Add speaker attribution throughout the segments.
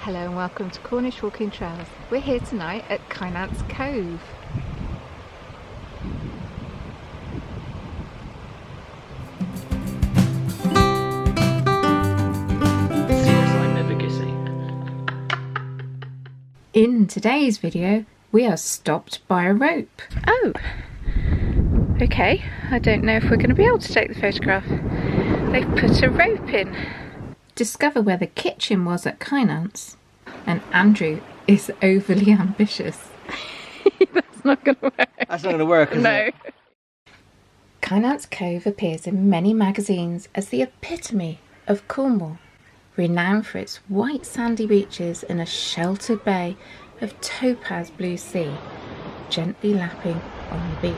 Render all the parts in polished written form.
Speaker 1: Hello and welcome to Cornish Walking Trails. We're here tonight at Kynance Cove. In today's video, we are stopped by a rope. Oh, okay. I don't know if we're going to be able to take the photograph. They've put a rope in. Discover where the kitchen was at Kynance. And Andrew is overly ambitious. That's not going to work.
Speaker 2: That's not going to work, is it?
Speaker 1: Kynance Cove appears in many magazines as the epitome of Cornwall, renowned for its white sandy beaches and a sheltered bay of topaz blue sea, gently lapping on the beach.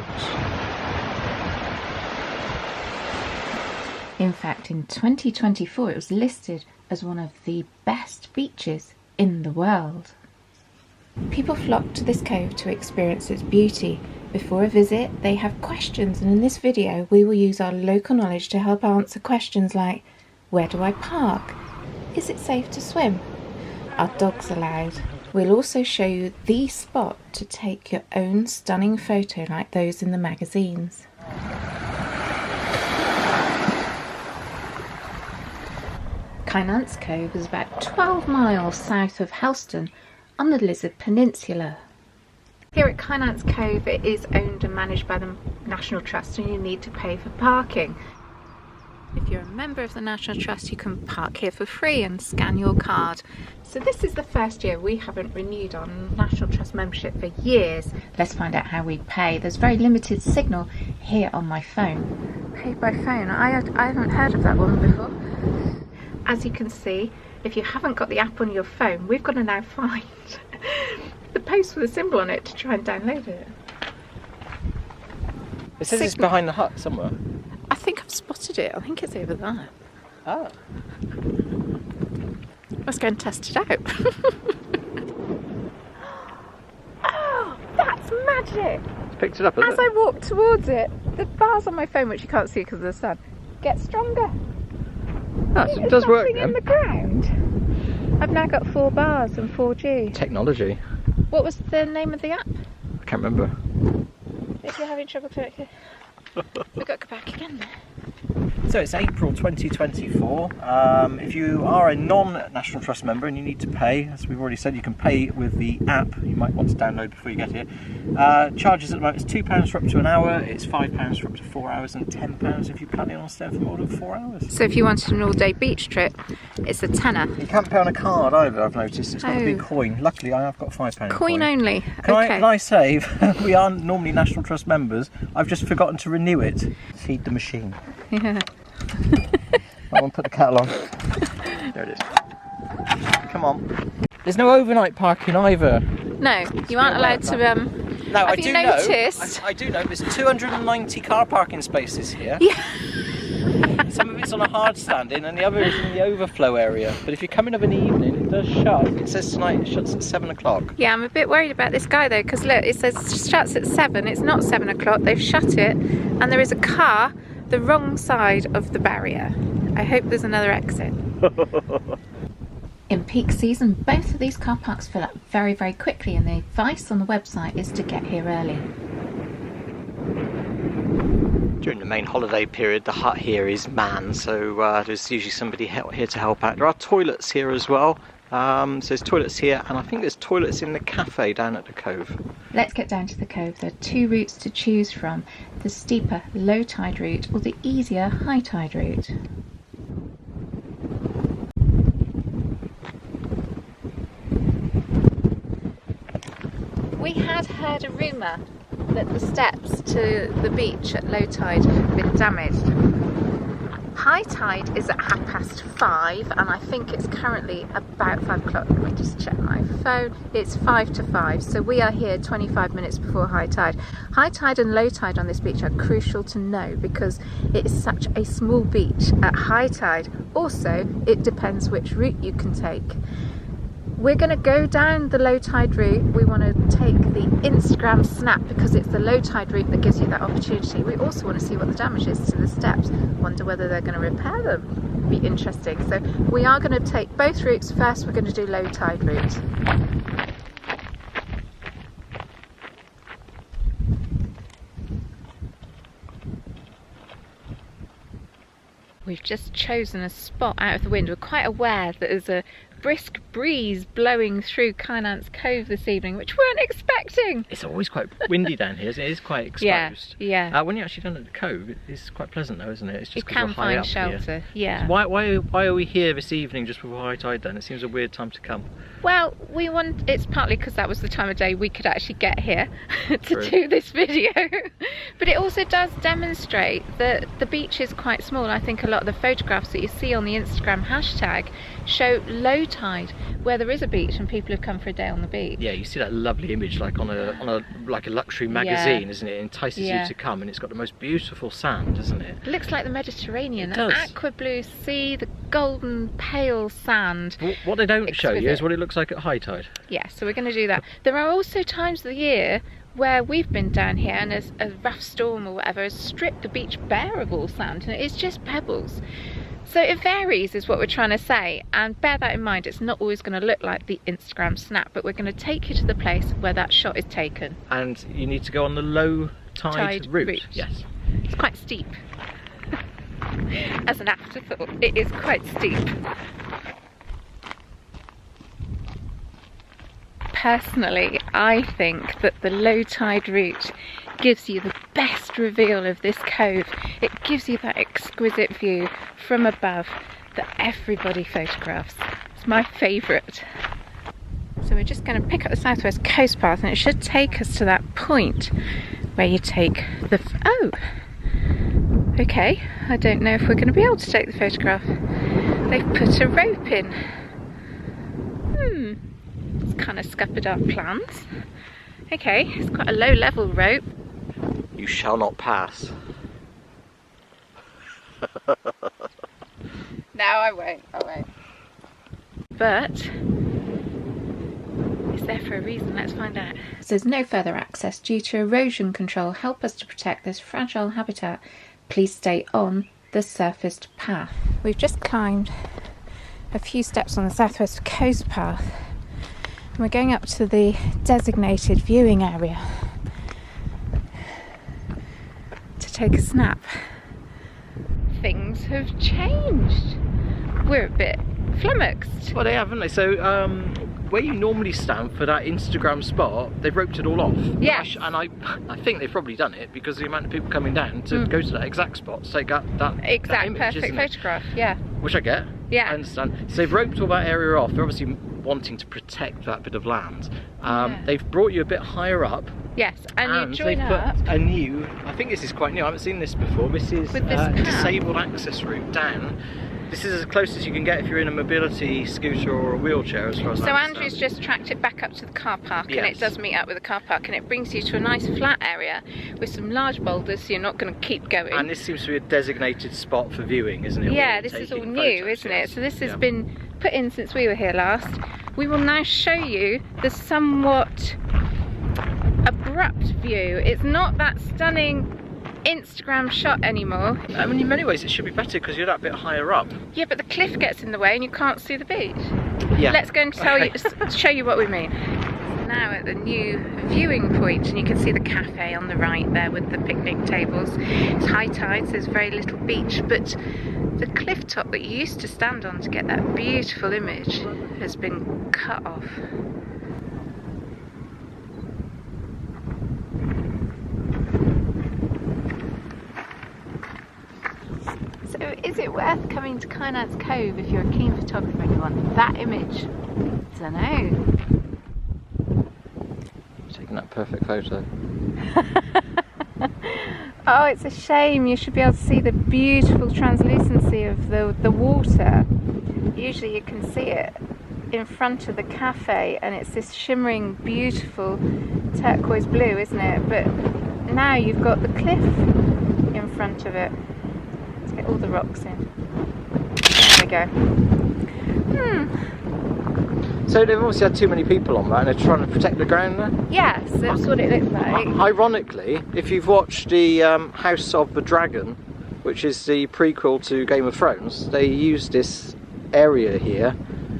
Speaker 1: In fact, in 2024 it was listed as one of the best beaches in the world. People flock to this cove to experience its beauty. Before a visit, they have questions, and in this video we will use our local knowledge to help answer questions like, where do I park? Is it safe to swim? Are dogs allowed? We'll also show you the spot to take your own stunning photo like those in the magazines. Kynance Cove is about 12 miles south of Helston on the Lizard Peninsula. Here at Kynance Cove it is owned and managed by the National Trust and you need to pay for parking. If you're a member of the National Trust you can park here for free and scan your card. So this is the first year we haven't renewed our National Trust membership for years. Let's find out how we pay. There's very limited signal here on my phone. Pay by phone, I haven't heard of that one before. As you can see, if you haven't got the app on your phone, we've got to now find the post with a symbol on it to try and download it.
Speaker 2: It says it's behind the hut somewhere.
Speaker 1: I think I've spotted it. I think it's over there.
Speaker 2: Oh.
Speaker 1: Let's go and test it out. Oh, that's magic!
Speaker 2: It's picked it up, hasn't
Speaker 1: it? As I walk towards it, the bars on my phone, which you can't see because of the sun, get stronger.
Speaker 2: Oh, so it does work then.
Speaker 1: In the ground. I've now got 4 bars and 4G.
Speaker 2: Technology.
Speaker 1: What was the name of the app?
Speaker 2: I can't remember.
Speaker 1: If you're having trouble to it, we've got to go back again there.
Speaker 2: So it's April 2024. If you are a non-National Trust member and you need to pay, as we've already said, you can pay with the app you might want to download before you get here. Charges at the moment is £2 for up to an hour, it's £5 for up to 4 hours, and £10 if you're planning on staying for more than 4 hours. So if you wanted an all-day beach trip, it's a tenner. You can't pay on a card either, I've noticed. It's got to be a coin. Luckily, I have got a £5
Speaker 1: coin only.
Speaker 2: Can I say, we are normally National Trust members. I've just forgotten to renew it. Feed the machine.
Speaker 1: Yeah.
Speaker 2: I want to put the kettle on. There it is. Come on. There's no overnight parking either.
Speaker 1: No, you aren't allowed to.
Speaker 2: No,
Speaker 1: have you noticed?
Speaker 2: I do know. There's 290 car parking spaces here.
Speaker 1: Yeah.
Speaker 2: Some of it's on a hard standing, and the other is in the overflow area. But if you're coming of an evening, it does shut. It says tonight it shuts at 7 o'clock.
Speaker 1: Yeah, I'm a bit worried about this guy though, because look, it says it shuts at 7. It's not 7 o'clock. They've shut it, and there is a car the wrong side of the barrier. I hope there's another exit. In peak season, both of these car parks fill up very, very quickly, and the advice on the website is to get here early.
Speaker 2: During the main holiday period, the hut here is manned, so there's usually somebody here to help out. There are toilets here as well. So there's toilets here, and I think there's toilets in the cafe down at the cove. Let's get down to the cove. There are 2 routes to choose from: the steeper low tide route or the easier high tide route. We had heard a rumour that the steps to the beach at low tide have been damaged. High tide is at 5:30 and I think it's currently about 5 o'clock. Let me just check my phone. It's 5 to 5, so we are here 25 minutes before high tide. High tide and low tide on this beach are crucial to know because it is such a small beach at high tide. Also, it depends which route you can take.
Speaker 1: We're going to go down the low tide route. We want to take the Instagram snap because it's the low tide route that gives you that opportunity. We also want to see what the damage is to the steps. Wonder whether they're going to repair them. Be interesting. So we are going to take both routes. First we're going to do low tide route. We've just chosen a spot out of the wind. We're quite aware that there's a brisk breeze blowing through Kynance Cove this evening, which we weren't expecting.
Speaker 2: It's always quite windy down here, isn't it? It is quite exposed.
Speaker 1: Yeah.
Speaker 2: When you're actually down at the cove, it's quite pleasant though, isn't it? It's just
Speaker 1: you can find shelter, yeah.
Speaker 2: So why are we here this evening just before high tide then? It seems a weird time to come.
Speaker 1: Well, it's partly because that was the time of day we could actually get here to do this video. But it also does demonstrate that the beach is quite small. I think a lot of the photographs that you see on the Instagram hashtag show low tide, where there is a beach and people have come for a day on the beach.
Speaker 2: Yeah, you see that lovely image like on a luxury magazine, isn't it? It entices you to come, and it's got the most beautiful sand, isn't it?
Speaker 1: It looks like the Mediterranean,
Speaker 2: it
Speaker 1: the
Speaker 2: does.
Speaker 1: aqua blue sea, the golden pale sand.
Speaker 2: What they don't show you is what it looks like at high tide.
Speaker 1: Yeah, so we're going to do that. There are also times of the year where we've been down here and a rough storm or whatever has stripped the beach bare of all sand, and it's just pebbles. So it varies is what we're trying to say, and bear that in mind. It's not always going to look like the Instagram snap, but we're going to take you to the place where that shot is taken.
Speaker 2: And you need to go on the low tide route. Yes.
Speaker 1: It's quite steep. As an afterthought, it is quite steep. Personally, I think that the low tide route gives you the best reveal of this cove. It gives you that exquisite view from above that everybody photographs. It's my favourite. So we're just going to pick up the southwest coast path, and it should take us to that point where you take the... Oh! Okay, I don't know if we're going to be able to take the photograph. They've put a rope in. It's kind of scuppered our plans. Okay, it's quite a low level rope.
Speaker 2: You shall not pass.
Speaker 1: No, I won't. But it's there for a reason. Let's find out. So there's no further access due to erosion control. Help us to protect this fragile habitat. Please stay on the surfaced path. We've just climbed a few steps on the southwest coast path. And we're going up to the designated viewing area to take a snap. Things have changed. We're a bit flummoxed.
Speaker 2: Well, they have, haven't they? So, where you normally stand for that Instagram spot, they've roped it all off.
Speaker 1: Yes.
Speaker 2: And I think they've probably done it because the amount of people coming down to go to that exact spot to take that image,
Speaker 1: perfect photograph, yeah.
Speaker 2: Which I get.
Speaker 1: Yeah.
Speaker 2: I understand. So they've roped all that area off. They're obviously wanting to protect that bit of land. They've brought you a bit higher up.
Speaker 1: Yes, and you join
Speaker 2: they've
Speaker 1: up.
Speaker 2: put a new, I think this is quite new, I haven't seen this before, this is
Speaker 1: With this
Speaker 2: disabled access route down. This is as close as you can get if you're in a mobility scooter or a wheelchair, as far as I understand.
Speaker 1: Andrew's just tracked it back up to the car park,
Speaker 2: yes.
Speaker 1: and it does meet up with the car park, and it brings you to a nice flat area with some large boulders, so you're not going to keep going.
Speaker 2: And this seems to be a designated spot for viewing, isn't it?
Speaker 1: Yeah, this is all new, isn't it? So this has been put in since we were here last. We will now show you the somewhat abrupt view. It's not that stunning Instagram shot anymore.
Speaker 2: I mean, in many ways it should be better because you're that bit higher up.
Speaker 1: Yeah, but the cliff gets in the way and you can't see the beach.
Speaker 2: Yeah.
Speaker 1: Let's go and show you what we mean. Now at the new viewing point, and you can see the cafe on the right there with the picnic tables. It's high tide, so there's very little beach, but the cliff top that you used to stand on to get that beautiful image has been cut off. So is it worth coming to Kynance Cove if you're a keen photographer and you want that image? Dunno.
Speaker 2: Taking that perfect photo.
Speaker 1: Oh, it's a shame. You should be able to see the beautiful translucency of the water. Usually you can see it in front of the cafe, and it's this shimmering, beautiful turquoise blue, isn't it? But now you've got the cliff in front of it. Let's get all the rocks in. There we go.
Speaker 2: So they've obviously had too many people on that and they're trying to protect the ground there?
Speaker 1: Yes, that's what it looks like.
Speaker 2: Ironically, if you've watched the House of the Dragon, which is the prequel to Game of Thrones, they used this area here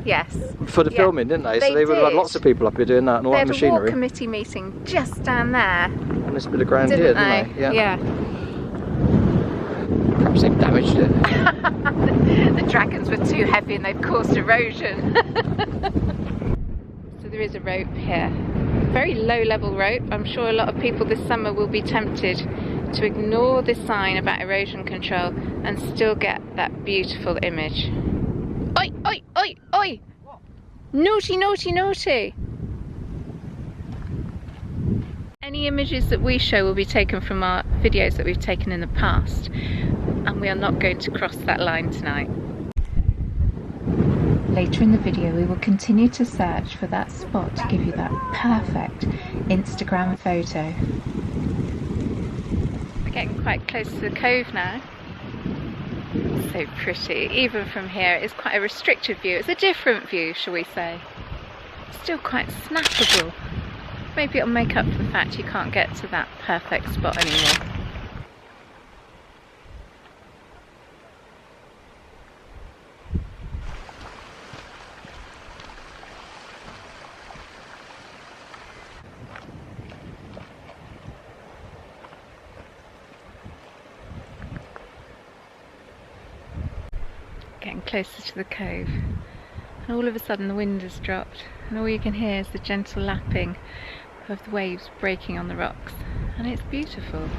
Speaker 1: Yes.
Speaker 2: for the filming, didn't they? So
Speaker 1: They
Speaker 2: they would have had
Speaker 1: did.
Speaker 2: lots of people up here doing that and all
Speaker 1: They
Speaker 2: that
Speaker 1: had a war
Speaker 2: machinery.
Speaker 1: committee meeting just down there,
Speaker 2: On this bit of ground
Speaker 1: didn't
Speaker 2: here,
Speaker 1: they?
Speaker 2: didn't they?
Speaker 1: Yeah.
Speaker 2: Perhaps they've damaged it.
Speaker 1: The dragons were too heavy and they've caused erosion. So there is a rope here. Very low level rope. I'm sure a lot of people this summer will be tempted to ignore this sign about erosion control and still get that beautiful image. Oi, oi, oi, oi! Naughty, naughty, naughty! Any images that we show will be taken from our videos that we've taken in the past, and we are not going to cross that line tonight. Later in the video we will continue to search for that spot to give you that perfect Instagram photo. We're getting quite close to the cove now. So pretty. Even from here it's quite a restricted view. It's a different view, shall we say. Still quite snappable. Maybe it'll make up for the fact you can't get to that perfect spot anymore. Getting closer to the cove, and all of a sudden the wind has dropped and all you can hear is the gentle lapping of the waves breaking on the rocks, and it's beautiful.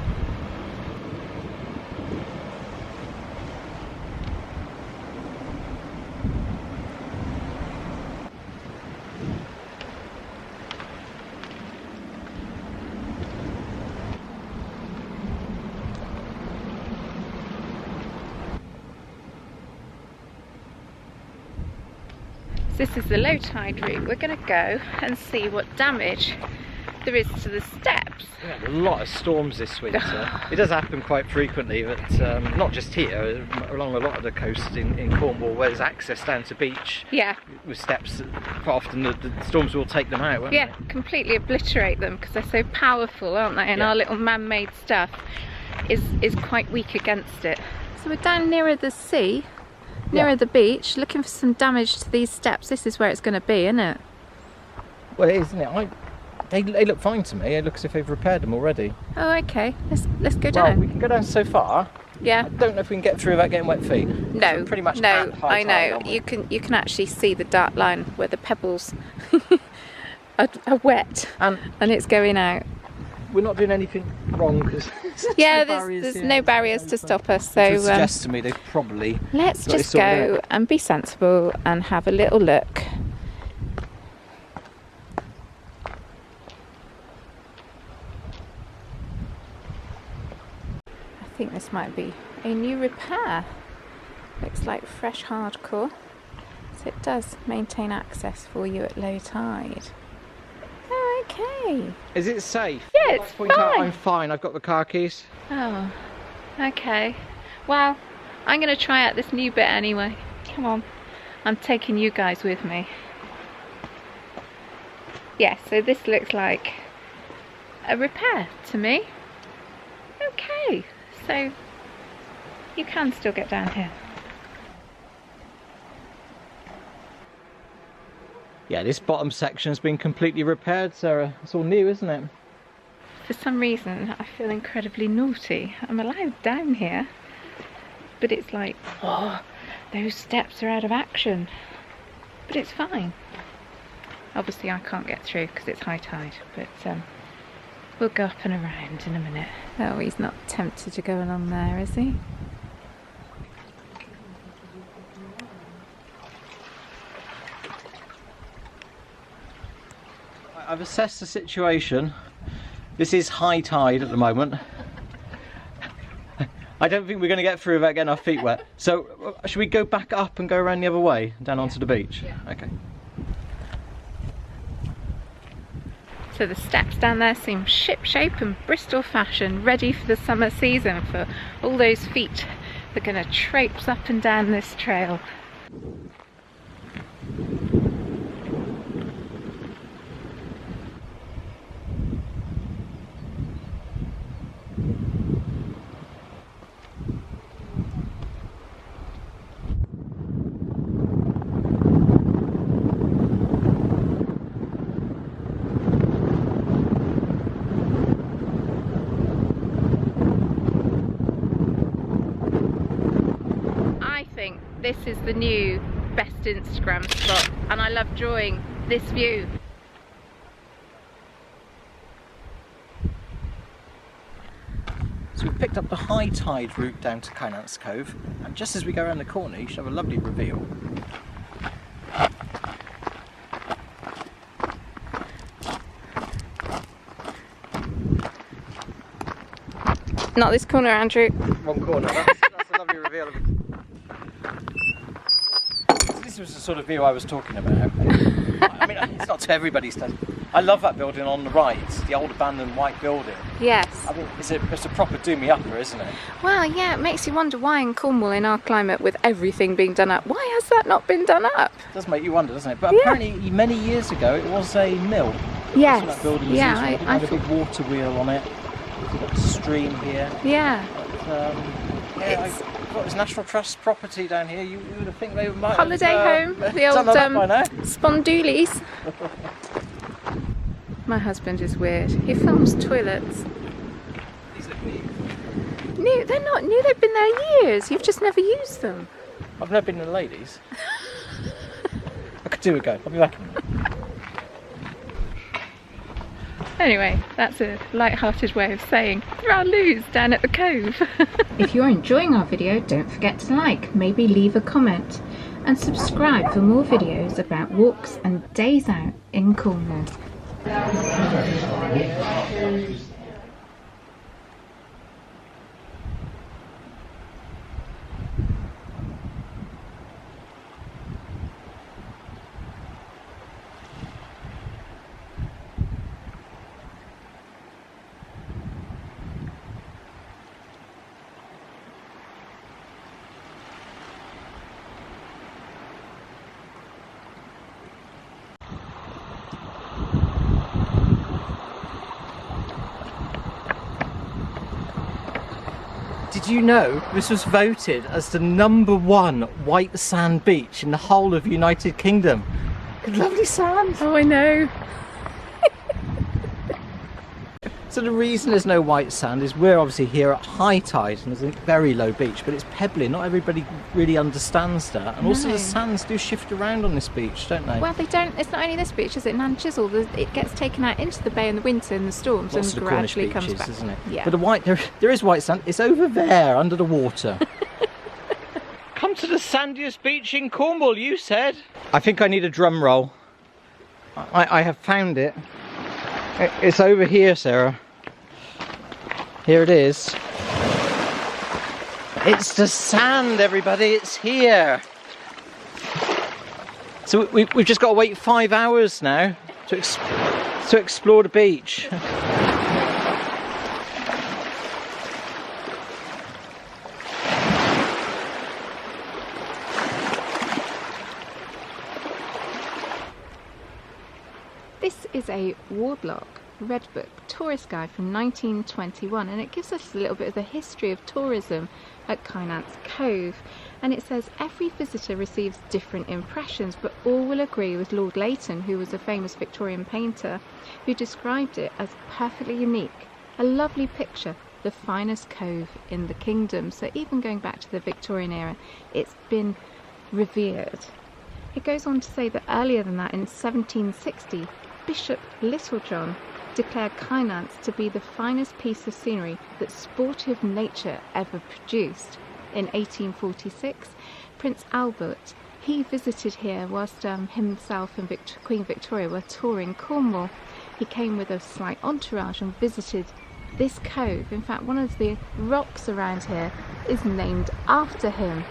Speaker 1: This is the low tide route. We're going to go and see what damage there is to the steps.
Speaker 2: We've had a lot of storms this winter. It does happen quite frequently, but not just here, along a lot of the coast in Cornwall where there's access down to beach.
Speaker 1: Yeah.
Speaker 2: With steps, quite often the storms will take them out, won't
Speaker 1: Yeah, completely obliterate them because they're so powerful, aren't they? And our little man-made stuff is quite weak against it. So we're down nearer the sea, nearer the beach, looking for some damage to these steps. This is where it's going to be, isn't it?
Speaker 2: Well, it is, isn't it? They look fine to me. It looks as if they've repaired them already.
Speaker 1: Oh, okay. Let's go down.
Speaker 2: Well, we can go down so far.
Speaker 1: Yeah.
Speaker 2: I don't know if we can get through without getting wet feet.
Speaker 1: No.
Speaker 2: We're pretty much
Speaker 1: no.
Speaker 2: at high
Speaker 1: I
Speaker 2: tide,
Speaker 1: know.
Speaker 2: aren't we?
Speaker 1: You can actually see the dark line where the pebbles are wet, and it's going out.
Speaker 2: We're not doing anything wrong because
Speaker 1: there's no barriers to stop us. So
Speaker 2: which suggests to me they've probably
Speaker 1: let's
Speaker 2: got
Speaker 1: just
Speaker 2: this sorted
Speaker 1: go
Speaker 2: out.
Speaker 1: and be sensible and have a little look. I think this might be a new repair. Looks like fresh hardcore. So it does maintain access for you at low tide. Oh, okay.
Speaker 2: Is it safe?
Speaker 1: Yeah,
Speaker 2: I'd like
Speaker 1: it's
Speaker 2: to point out
Speaker 1: fine.
Speaker 2: I'm fine. I've got the car keys.
Speaker 1: Oh, okay. Well, I'm going to try out this new bit anyway. Come on. I'm taking you guys with me. Yeah, so this looks like a repair to me. Okay, so you can still get down here.
Speaker 2: Yeah, this bottom section's been completely repaired, Sarah. It's all new, isn't it?
Speaker 1: For some reason, I feel incredibly naughty. I'm allowed down here, but it's like, oh, those steps are out of action. But it's fine. Obviously, I can't get through because it's high tide, but we'll go up and around in a minute. Oh, he's not tempted to go along there, is he?
Speaker 2: I've assessed the situation. This is high tide at the moment. I don't think we're going to get through without getting our feet wet. So, should we go back up and go around the other way, down onto the beach?
Speaker 1: Yeah.
Speaker 2: Okay.
Speaker 1: So the steps down there seem ship-shape and Bristol fashion, ready for the summer season for all those feet that are going to traipse up and down this trail. this is the new best Instagram spot, and I love drawing this view.
Speaker 2: So we've picked up the high tide route down to Kynance Cove, and just as we go around the corner you should have a lovely reveal.
Speaker 1: Not this corner, Andrew.
Speaker 2: Wrong corner, that's a lovely reveal. So this was the sort of view I was talking about. I mean, it's not to everybody's taste. I love that building on the right, the old abandoned white building.
Speaker 1: Yes.
Speaker 2: I mean, it's a proper do-me-upper, isn't it?
Speaker 1: Well, yeah, it makes you wonder why in Cornwall, in our climate, with everything being done up, why has that not been done up?
Speaker 2: It does make you wonder, doesn't it? But apparently, many years ago, it was a mill.
Speaker 1: Yes.
Speaker 2: So that building was
Speaker 1: Yeah,
Speaker 2: used. It had a big water wheel on it. We've got a stream here.
Speaker 1: Yeah.
Speaker 2: But, yeah, I've got this National Trust property down here. You would have think they might
Speaker 1: Holiday
Speaker 2: have,
Speaker 1: home, the old Spondoolies. My husband is weird. He films toilets.
Speaker 2: These look neat.
Speaker 1: New? They're not new. They've been there years. You've just never used them.
Speaker 2: I've never been in the ladies. I could do a go. I'll be back in a minute.
Speaker 1: Anyway, that's a light-hearted way of saying there are loos down at the cove. If you're enjoying our video, don't forget to like, maybe leave a comment, and subscribe for more videos about walks and days out in Cornwall.
Speaker 2: Did you know this was voted as the #1 white sand beach in the whole of the United Kingdom? Lovely sand!
Speaker 1: Oh, I know.
Speaker 2: So the reason there's no white sand is we're obviously here at high tide and there's a very low beach, but it's pebbly. Not everybody really understands that. And also the sands do shift around on this beach, don't they?
Speaker 1: Well, they don't. It's not only this beach, is it? Nan Chisel. It gets taken out into the bay in the winter in the storms
Speaker 2: Lots
Speaker 1: and
Speaker 2: of the Cornish
Speaker 1: gradually
Speaker 2: beaches,
Speaker 1: comes back.
Speaker 2: isn't it?
Speaker 1: Yeah.
Speaker 2: But the white, there is white sand. It's over there under the water. Come to the sandiest beach in Cornwall, you said. I think I need a drum roll. I have found it. It's over here, Sarah. Here it is. It's the sand, everybody. It's here. So we've just got to wait 5 hours now to explore the beach.
Speaker 1: This is a Wardlock Red Book tourist guide from 1921, and it gives us a little bit of the history of tourism at Kynance Cove. And it says every visitor receives different impressions, but all will agree with Lord Leighton, who was a famous Victorian painter, who described it as perfectly unique, a lovely picture, the finest cove in the kingdom. So even going back to the Victorian era, it's been revered. It goes on to say that earlier than that, in 1760, Bishop Littlejohn declared Kynance to be the finest piece of scenery that sportive nature ever produced. In 1846, Prince Albert, he visited here whilst himself and Queen Victoria were touring Cornwall. He came with a slight entourage and visited this cove. In fact, one of the rocks around here is named after him.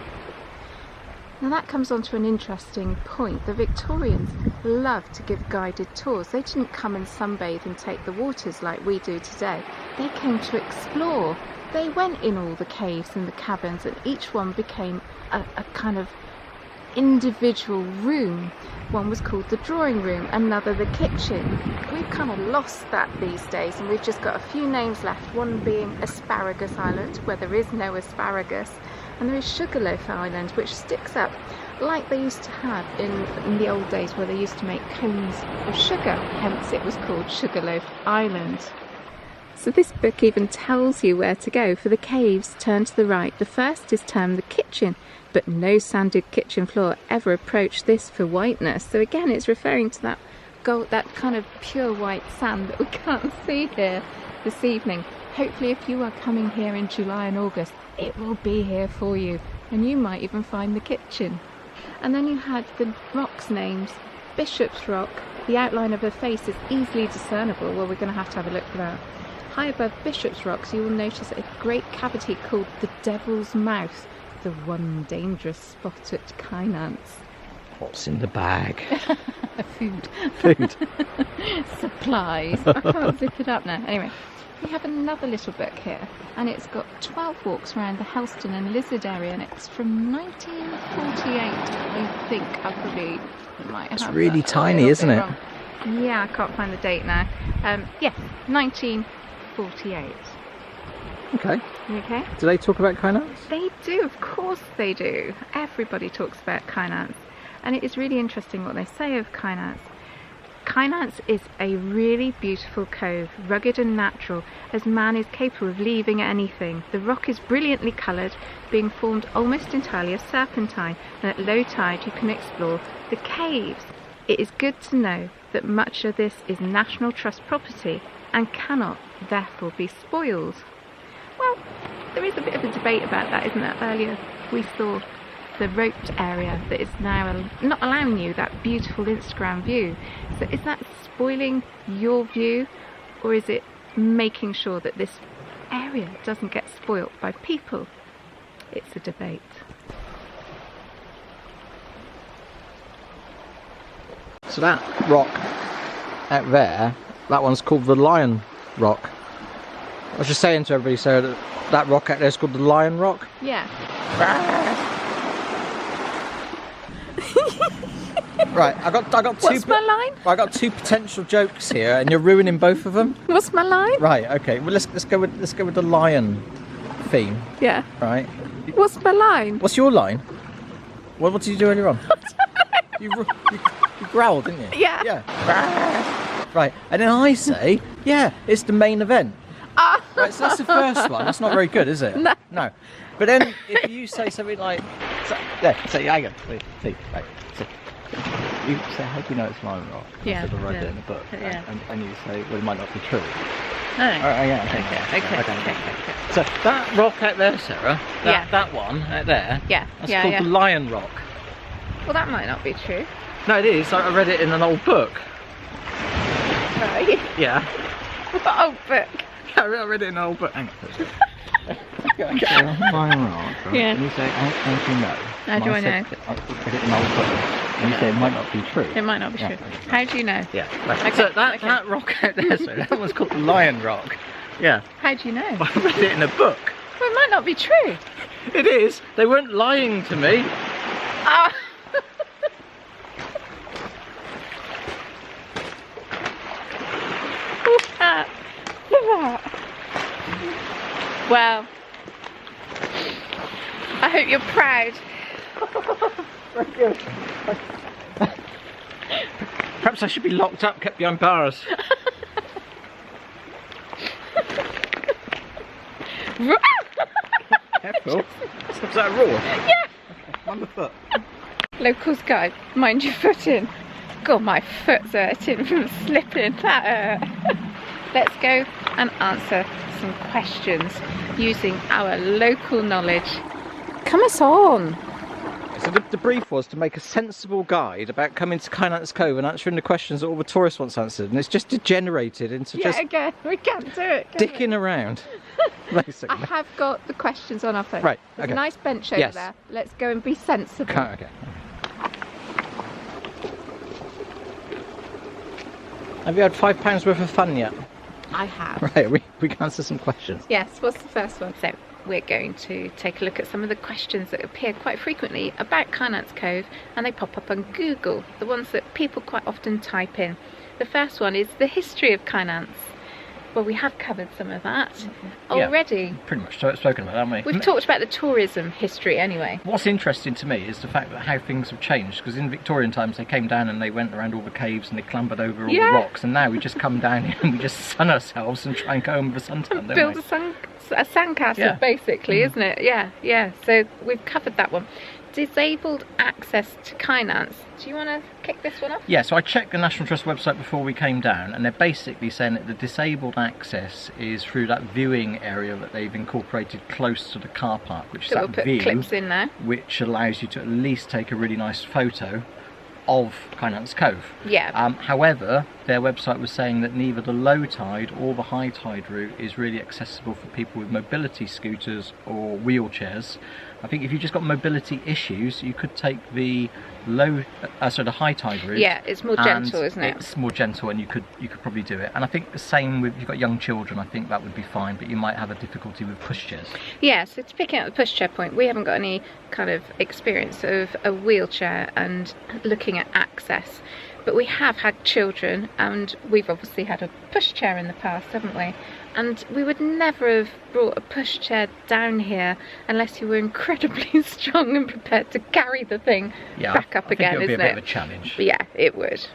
Speaker 1: Now that comes on to an interesting point. The Victorians loved to give guided tours. They didn't come and sunbathe and take the waters like we do today. They came to explore. They went in all the caves and the caverns, and each one became a kind of individual room. One was called the drawing room, another the kitchen. We've kind of lost that these days, and we've just got a few names left, one being Asparagus Island, where there is no asparagus, and there is Sugarloaf Island, which sticks up like they used to have in the old days, where they used to make cones of sugar, hence it was called Sugarloaf Island. So this book even tells you where to go. For the caves, turn to the right. The first is termed the kitchen, but no sanded kitchen floor ever approached this for whiteness. So again, it's referring to that gold, that kind of pure white sand that we can't see here this evening. Hopefully if you are coming here in July and August, it will be here for you, and you might even find the kitchen. And then you had the rocks names. Bishop's Rock, the outline of a face is easily discernible. Well, we're going to have a look for that. High above Bishop's Rocks, you will notice a great cavity called the Devil's Mouth, the one dangerous spot at Kynance.
Speaker 2: What's in the bag?
Speaker 1: Food.
Speaker 2: Food.
Speaker 1: Supplies. I can't zip it up now. Anyway, we have another little book here, and it's got 12 walks around the Helston and Lizard area, and it's from 1948, I think. I probably might have.
Speaker 2: It's really tiny, isn't it?
Speaker 1: Wrong. Yeah, I can't find the date now. Yeah, 1948.
Speaker 2: Okay.
Speaker 1: Okay.
Speaker 2: Do they talk about Kynance?
Speaker 1: They do, of course they do. Everybody talks about Kynance, and it is really interesting what they say of Kynance. Kynance is a really beautiful cove, rugged and natural, as man is capable of leaving anything. The rock is brilliantly coloured, being formed almost entirely of serpentine, and at low tide you can explore the caves. It is good to know that much of this is National Trust property and cannot therefore be spoiled. Well, there is a bit of a debate about that, isn't there? Earlier we saw the roped area that is now not allowing you that beautiful Instagram view. So is that spoiling your view, or is it making sure that this area doesn't get spoilt by people? It's a debate.
Speaker 2: So that rock out there, that one's called the Lion Rock. I was just saying to everybody, so that rock out there is called the Lion Rock.
Speaker 1: Yeah.
Speaker 2: Right, I got two.
Speaker 1: What's my line?
Speaker 2: I got two potential jokes here, and you're ruining both of them.
Speaker 1: What's my line?
Speaker 2: Right, okay. Well, let's go with the lion theme.
Speaker 1: Yeah.
Speaker 2: Right.
Speaker 1: What's my line?
Speaker 2: What's your line? What did you do earlier on? you growled, didn't you?
Speaker 1: Yeah.
Speaker 2: Yeah. Right, and then I say, yeah, it's the main event. Right, so that's the first one. That's not very good, is it?
Speaker 1: No.
Speaker 2: No. But then if you say something like, hang on, see, right. So, you say, how do you know it's Lion Rock?
Speaker 1: Yeah.
Speaker 2: I said, I read it in the book.
Speaker 1: Yeah.
Speaker 2: And you say, well, it might not be true.
Speaker 1: No.
Speaker 2: Yeah.
Speaker 1: Okay.
Speaker 2: So that rock out there, Sarah, that one out there, that's called the Lion Rock.
Speaker 1: Well, that might not be true.
Speaker 2: No, it is. I read it in an old book.
Speaker 1: Right.
Speaker 2: Yeah.
Speaker 1: What old book?
Speaker 2: I read it in an old book. Hang on. Lion Rock. Right?
Speaker 1: Yeah.
Speaker 2: And you say, how do you know?
Speaker 1: How do I know?
Speaker 2: I read it in an old book. And you say it might not be true.
Speaker 1: It might not be true. How do you know?
Speaker 2: Yeah. Right.
Speaker 1: Okay.
Speaker 2: So that rock out there, so that one's called the Lion Rock. Yeah.
Speaker 1: How do you know?
Speaker 2: I read it in a book.
Speaker 1: Well, it might not be true.
Speaker 2: It is. They weren't lying to me.
Speaker 1: Ah. Well, I hope you're proud.
Speaker 2: Very good. Perhaps I should be locked up, kept behind bars. Careful. Was that a roar?
Speaker 1: Yeah.
Speaker 2: Okay, mind the foot.
Speaker 1: Locals guide, mind your foot in. God, my foot's hurting from slipping. That hurt. Let's go and answer some questions using our local knowledge. Come us on.
Speaker 2: So the brief was to make a sensible guide about coming to Kynance Cove and answering the questions that all the tourists want answered, and it's just degenerated into just
Speaker 1: again, we can't do it.
Speaker 2: dicking around, basically.
Speaker 1: I have got the questions on our phone.
Speaker 2: Right,
Speaker 1: There's
Speaker 2: okay.
Speaker 1: a nice bench over there. Let's go and be sensible.
Speaker 2: Okay. Have you had £5 worth of fun yet?
Speaker 1: I have.
Speaker 2: Right, we can answer some questions.
Speaker 1: Yes, what's the first one? So we're going to take a look at some of the questions that appear quite frequently about Kynance Cove, and they pop up on Google, the ones that people quite often type in. The first one is the history of Kynance. Well, we have covered some of that
Speaker 2: Yeah.
Speaker 1: already.
Speaker 2: Pretty much spoken about, haven't we?
Speaker 1: We've talked about the tourism history anyway.
Speaker 2: What's interesting to me is the fact that how things have changed, because in Victorian times they came down and they went around all the caves and they clambered over all the rocks, and now we just come down here and we just sun ourselves and try and go home with a suntan, don't
Speaker 1: Build
Speaker 2: we?
Speaker 1: a sandcastle, basically, isn't it? Yeah. So we've covered that one. Disabled access to Kynance. Do you want to kick this one off?
Speaker 2: Yeah, so I checked the National Trust website before we came down, and they're basically saying that the disabled access is through that viewing area that they've incorporated close to the car park, which is
Speaker 1: So
Speaker 2: that
Speaker 1: we'll put
Speaker 2: view,
Speaker 1: clips in there.
Speaker 2: which allows you to at least take a really nice photo of Kynance Cove.
Speaker 1: Yeah.
Speaker 2: However, their website was saying that neither the low tide or the high tide route is really accessible for people with mobility scooters or wheelchairs. I think if you've just got mobility issues, you could take the the high tide route.
Speaker 1: Yeah, it's more gentle, isn't it?
Speaker 2: It's more gentle, and you could probably do it. And I think the same with, if you've got young children, I think that would be fine, but you might have a difficulty with pushchairs.
Speaker 1: Yeah, so to picking up the pushchair point, we haven't got any kind of experience of a wheelchair and looking at access, but we have had children, and we've obviously had a pushchair in the past, haven't we? And we would never have brought a pushchair down here unless you were incredibly strong and prepared to carry the thing back up again, isn't it?
Speaker 2: It would be a bit of a challenge.
Speaker 1: But yeah, it would.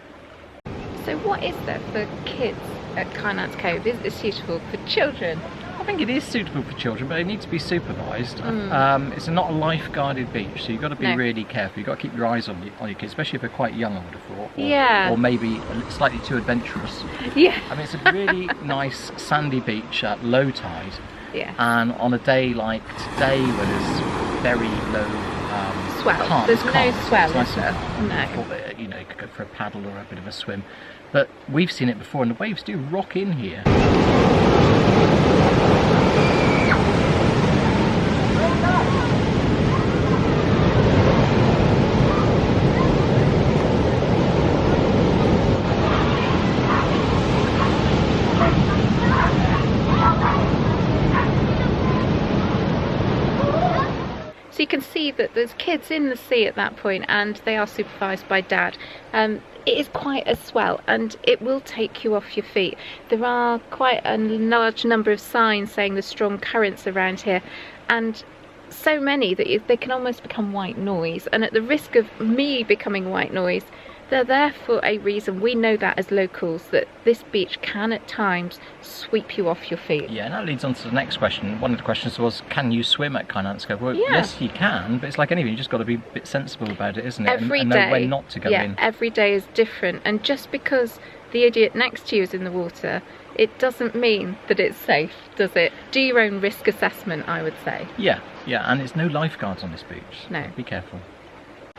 Speaker 1: So what is there for kids at Kynance Cove? Is it suitable for children?
Speaker 2: I think it is suitable for children, but it needs to be supervised. It's not a life-guarded beach, so you've got to be really careful. You've got to keep your eyes on your kids, especially if they're quite young, I would have thought. Or maybe slightly too adventurous.
Speaker 1: Yeah.
Speaker 2: I mean, it's a really nice sandy beach at low tide.
Speaker 1: Yeah.
Speaker 2: And on a day like today, where there's very low
Speaker 1: swell. There's no swell, is there?
Speaker 2: No. You know, you could go for a paddle or a bit of a swim. But we've seen it before, and the waves do rock in here.
Speaker 1: So you can see that there's kids in the sea at that point, and they are supervised by Dad. It is quite a swell, and it will take you off your feet. There are quite a large number of signs saying there's strong currents around here, and so many that they can almost become white noise. And at the risk of me becoming white noise, they're there for a reason. We know that as locals, that this beach can at times sweep you off your feet.
Speaker 2: Yeah, and that leads on to the next question. One of the questions was, can you swim at Kynance Cove? Well, yes, you can, but it's like anything, you've just got to be a bit sensible about it, isn't it? And know when not to go in.
Speaker 1: Every day is different, and just because the idiot next to you is in the water, it doesn't mean that it's safe, does it? Do your own risk assessment, I would say.
Speaker 2: Yeah, and there's no lifeguards on this beach.
Speaker 1: No.
Speaker 2: Be careful.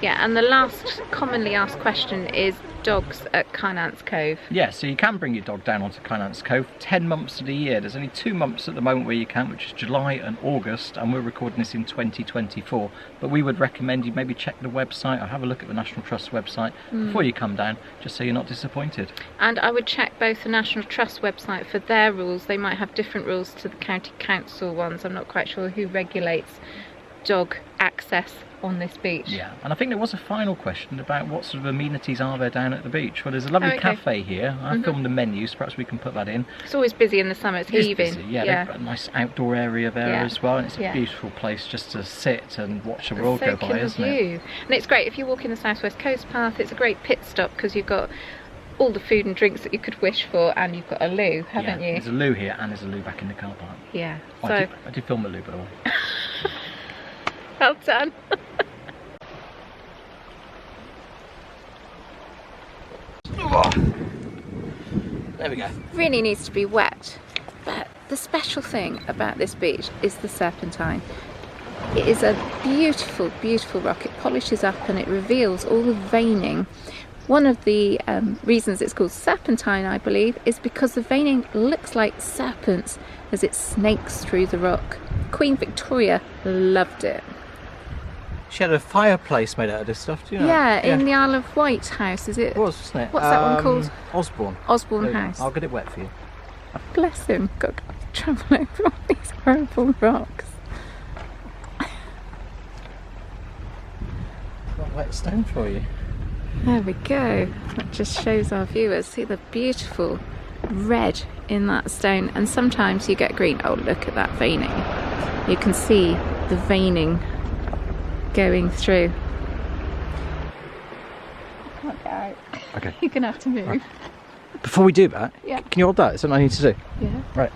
Speaker 1: Yeah, and the last commonly asked question is dogs at Kynance Cove.
Speaker 2: Yeah, so you can bring your dog down onto Kynance Cove 10 months of the year. There's only 2 months at the moment where you can, which is July and August, and we're recording this in 2024. But we would recommend you maybe check the website or have a look at the National Trust website before you come down, just so you're not disappointed.
Speaker 1: And I would check both the National Trust website for their rules. They might have different rules to the County Council ones. I'm not quite sure who regulates dog access on this beach.
Speaker 2: Yeah, and I think there was a final question about what sort of amenities are there down at the beach. Well, there's a lovely cafe here. I filmed the menus, perhaps we can put that in.
Speaker 1: It's always busy in the summer, it's heaving.
Speaker 2: Busy, yeah. They've got a nice outdoor area there as well, and it's a beautiful place just to sit and watch the world go by, isn't it?
Speaker 1: And it's great if you walk in the South West Coast Path. It's a great pit stop because you've got all the food and drinks that you could wish for, and you've got a loo, haven't you?
Speaker 2: There's a loo here, and there's a loo back in the car park.
Speaker 1: Yeah.
Speaker 2: I did film the loo, by the way.
Speaker 1: Well done.
Speaker 2: There we go.
Speaker 1: Really needs to be wet, but the special thing about this beach is the serpentine. It is a beautiful, beautiful rock. It polishes up and it reveals all the veining. One of the reasons it's called serpentine, I believe, is because the veining looks like serpents as it snakes through the rock. Queen Victoria loved it.
Speaker 2: She had a fireplace made out of this stuff, do you know?
Speaker 1: Yeah, in the Isle of Wight house, is it?
Speaker 2: It was, wasn't it?
Speaker 1: What's that one called?
Speaker 2: Osborne.
Speaker 1: Osborne House.
Speaker 2: I'll get it wet for you.
Speaker 1: Bless him, got to travel over all these horrible rocks.
Speaker 2: Got a wet stone for you.
Speaker 1: There we go. That just shows our viewers. See the beautiful red in that stone, and sometimes you get green. Oh, look at that veining. You can see the veining going through. I can't get out.
Speaker 2: Okay.
Speaker 1: You're gonna have to move.
Speaker 2: Right. Before we do that,
Speaker 1: Yeah.
Speaker 2: can you hold that? It's something I need to do.
Speaker 1: Yeah.
Speaker 2: Right.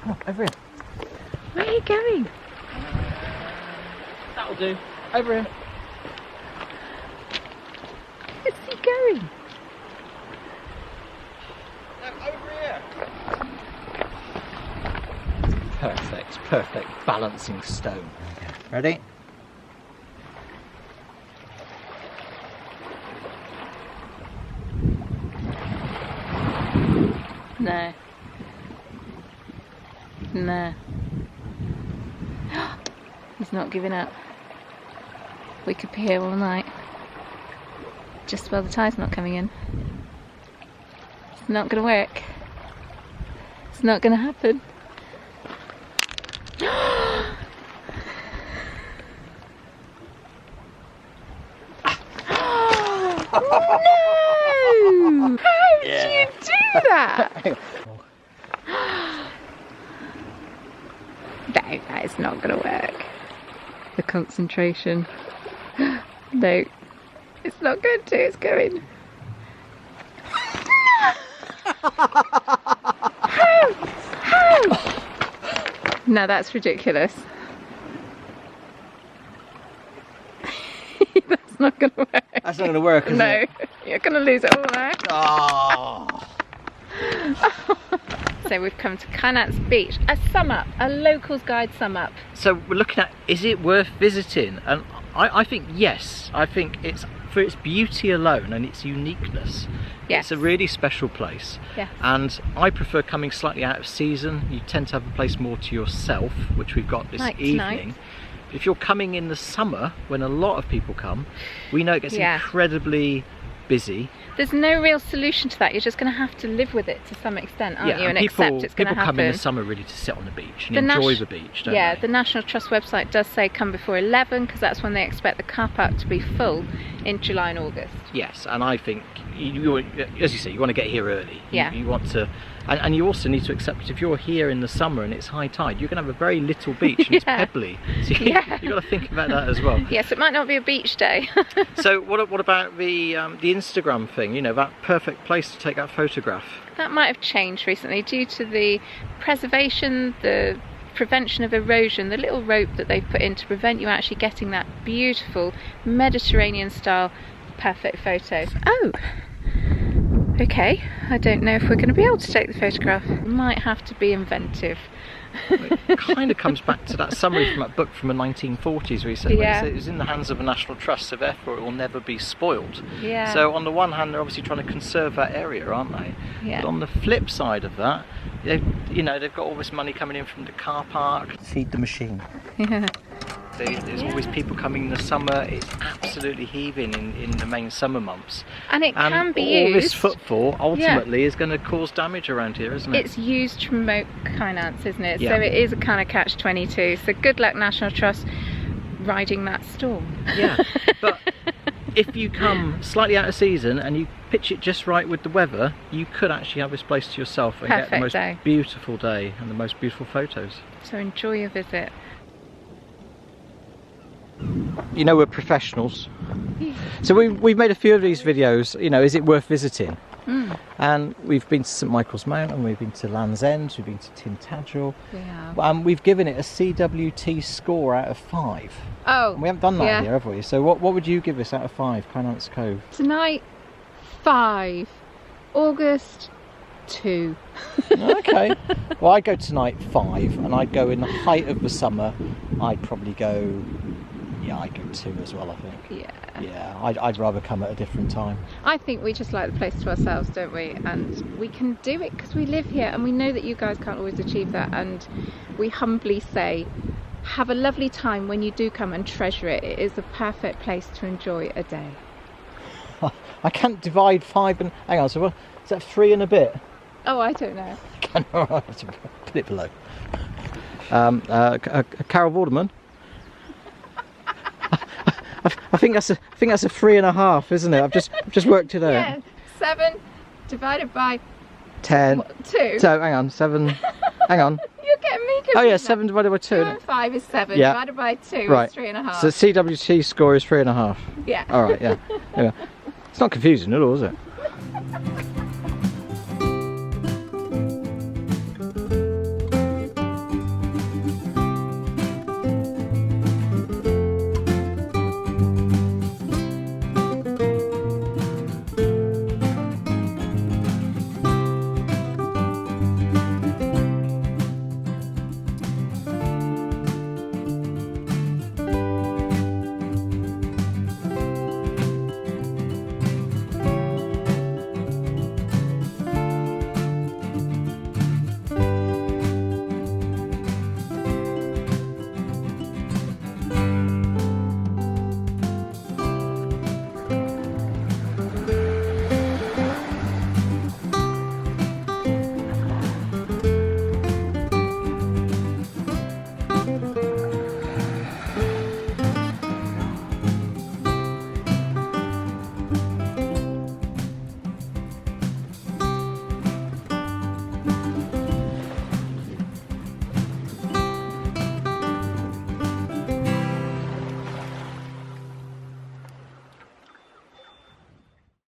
Speaker 2: Come on, over here.
Speaker 1: Where are you going?
Speaker 2: That'll do. Over here.
Speaker 1: Where's he going?
Speaker 2: No, over here. Perfect, perfect balancing stone. Okay. Ready?
Speaker 1: No. No. He's not giving up. We could be here all night. Just while the tide's not coming in. It's not going to work. It's not going to happen. No! How did you do that? No, that is not going to work. The concentration. No, it's not going to. It's going. How? How? No, that's ridiculous. That's not going to work.
Speaker 2: That's not going to work, is
Speaker 1: No,
Speaker 2: it?
Speaker 1: you're going to lose it all there.
Speaker 2: Oh.
Speaker 1: So we've come to Kynance Beach, a sum up, a locals guide sum up.
Speaker 2: So we're looking at, is it worth visiting? And I think yes. I think it's for its beauty alone and its uniqueness.
Speaker 1: Yes.
Speaker 2: It's a really special place.
Speaker 1: Yes.
Speaker 2: And I prefer coming slightly out of season. You tend to have a place more to yourself, which we've got this
Speaker 1: Like
Speaker 2: evening.
Speaker 1: tonight.
Speaker 2: If you're coming in the summer, when a lot of people come, we know it gets
Speaker 1: Yeah.
Speaker 2: incredibly busy.
Speaker 1: There's no real solution to that. You're just going to have to live with it to some extent, aren't you? And accept it's going to
Speaker 2: people come in
Speaker 1: happen.
Speaker 2: the summer really to sit on the beach and
Speaker 1: The
Speaker 2: enjoy
Speaker 1: Nas-
Speaker 2: the beach, don't
Speaker 1: Yeah,
Speaker 2: they?
Speaker 1: the National Trust website does say come before 11 because that's when they expect the car park to be full in July and August.
Speaker 2: Yes, and I think, you, as you say, you want to get here early.
Speaker 1: Yeah.
Speaker 2: You want to, and you also need to accept that if you're here in the summer and it's high tide, you're going to have a very little beach and it's
Speaker 1: Yeah.
Speaker 2: pebbly. So
Speaker 1: Yeah.
Speaker 2: you've got to think about that as well.
Speaker 1: Yes, it might not be a beach day.
Speaker 2: So what about the Instagram thing? You know, that perfect place to take that photograph.
Speaker 1: That might have changed recently due to the preservation, the prevention of erosion, the little rope that they've put in to prevent you actually getting that beautiful Mediterranean style perfect photo. Oh, okay. I don't know if we're going to be able to take the photograph. We might have to be inventive.
Speaker 2: It kind of comes back to that summary from that book from the 1940s where he said
Speaker 1: Yeah.
Speaker 2: it was in the hands of a national trust, so therefore it will never be spoiled.
Speaker 1: Yeah.
Speaker 2: So on the one hand, they're obviously trying to conserve that area, aren't they?
Speaker 1: Yeah.
Speaker 2: But on the flip side of that, they've got all this money coming in from the car park. Feed the machine.
Speaker 1: Yeah.
Speaker 2: There's always people coming in the summer. It's absolutely heaving in the main summer months.
Speaker 1: And it can be
Speaker 2: all
Speaker 1: used.
Speaker 2: this footfall ultimately is going to cause damage around here, isn't it?
Speaker 1: It's used to promote Kynance, isn't it?
Speaker 2: Yeah.
Speaker 1: So it is a kind of catch-22. So good luck, National Trust, riding that storm.
Speaker 2: Yeah, but if you come slightly out of season and you pitch it just right with the weather, you could actually have this place to yourself and get the
Speaker 1: Perfect
Speaker 2: most
Speaker 1: day.
Speaker 2: beautiful day and the most beautiful photos.
Speaker 1: So enjoy your visit.
Speaker 2: You know, we're professionals, so we've made a few of these videos. You know, is it worth visiting? And we've been to St Michael's Mount, and we've been to Land's End, we've been to Tintagel.
Speaker 1: We have.
Speaker 2: We've given it a CWT score out of 5.
Speaker 1: Oh,
Speaker 2: And we haven't done that
Speaker 1: yeah.
Speaker 2: here, have we? So what would you give this out of 5, Kynance Cove?
Speaker 1: Tonight, 5. August, 2.
Speaker 2: Okay. Well, I'd go tonight 5, and I'd go in the height of the summer. I'd probably go, I'd go 2 as well, I think.
Speaker 1: Yeah.
Speaker 2: Yeah, I'd rather come at a different time.
Speaker 1: I think we just like the place to ourselves, don't we? And we can do it because we live here, and we know that you guys can't always achieve that. And we humbly say, have a lovely time when you do come and treasure it. It is a perfect place to enjoy a day.
Speaker 2: I can't divide 5 and... Hang on, so what, is that 3 and a bit?
Speaker 1: Oh, I don't know.
Speaker 2: Put it below. Carol Vorderman. I think that's a 3.5, isn't it? I've just worked it out.
Speaker 1: Yeah, 7 divided by
Speaker 2: 10.
Speaker 1: What, 2?
Speaker 2: So, hang on, 7. Hang on.
Speaker 1: You're getting me confused.
Speaker 2: Oh yeah, 7 divided by 2.
Speaker 1: 2 and 5 is 7.
Speaker 2: Yeah.
Speaker 1: Divided by 2
Speaker 2: Right.
Speaker 1: is 3.5.
Speaker 2: So CWT score is 3.5.
Speaker 1: Yeah.
Speaker 2: Alright, yeah. Yeah. It's not confusing at all, is it?